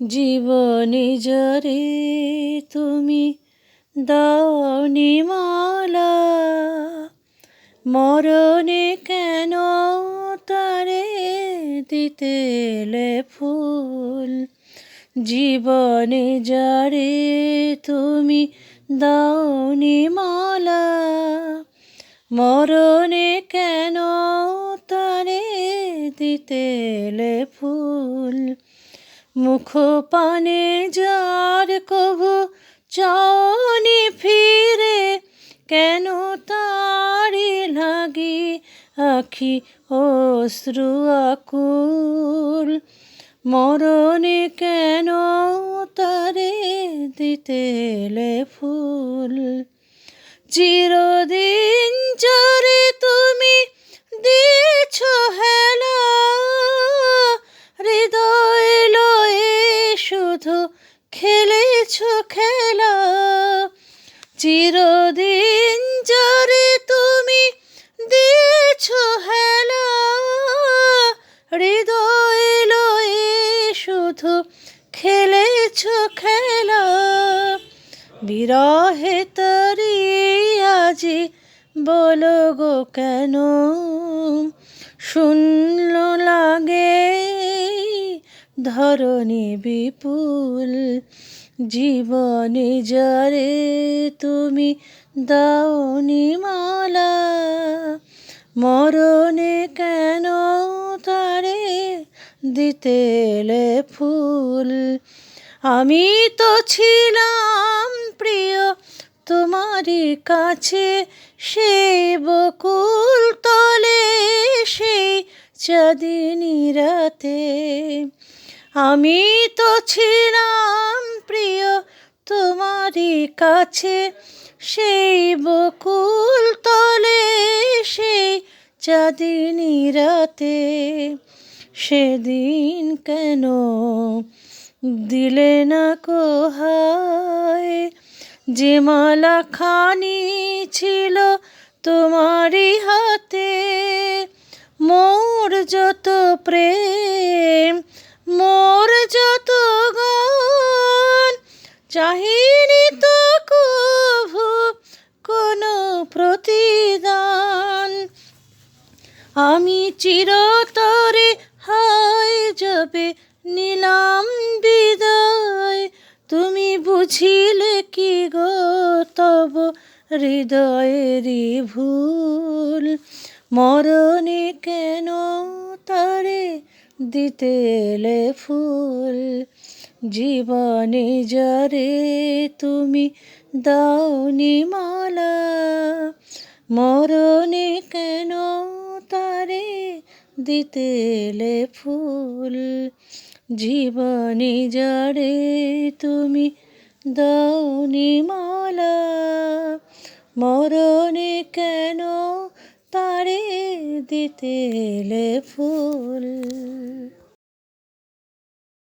জীবনে যারে তুমি দাওনি মালা, মরণে কেন তারে দিতে এলে ফুল। জীবনে যারে তুমি দাওনি মালা, মরণে কেন তারে দিতে এলে ফুল। মুখ পানে যার কভু চাওনি ফিরে, কেন তারি লাগি আখি অশ্রু আকুল। মরণে কেন তারে দিতে এলে ফুল। চিরদিন যারে তুমি দিয়েছ হেলা, হৃদয় লয়ে শুধু খেলেছ খেলা। চিরদিন যারে তুমি দিয়েছ হেলা, হৃদয় লয়ে শুধু খেলেছ খেলা। বিরহে তারি আজি বলো গো কেন, শূন্য লাগে ধরণী বিপুল। জীবনে যারে তুমি দাওনি মালা, মরণে কেন তারে দিতে এলে ফুল। আমি তো ছিলাম প্রিয় তোমারই কাছে, সেই বকুল তলে সেই চাঁদিনী রাতে। আমি তো ছিলাম প্রিয় তোমারই কাছে, সেই বকুল তলে সেই চাঁদিনী রাতে। সেদিন কেন দিলে না কো হায়, যে মালা খানি ছিল তোমারই হাতে। মোর যত প্রেম, মোর যত গান, চাহিনি তো কভু কোনো প্রতিদান। আমি চিরতরে হায় যবে নিলাম বিদায়, তুমি বুঝিলে কি গো তব হৃদয়েরই ভুল। মরণে কেন তারে দিতে এলে ফুল। জীবনে যারে তুমি দাওনি মালা, মরণে কেন তারে দিতে এলে ফুল। জীবনে যারে তুমি দাওনি মালা, মরণে কেন তারে দিতে এলে ফুল।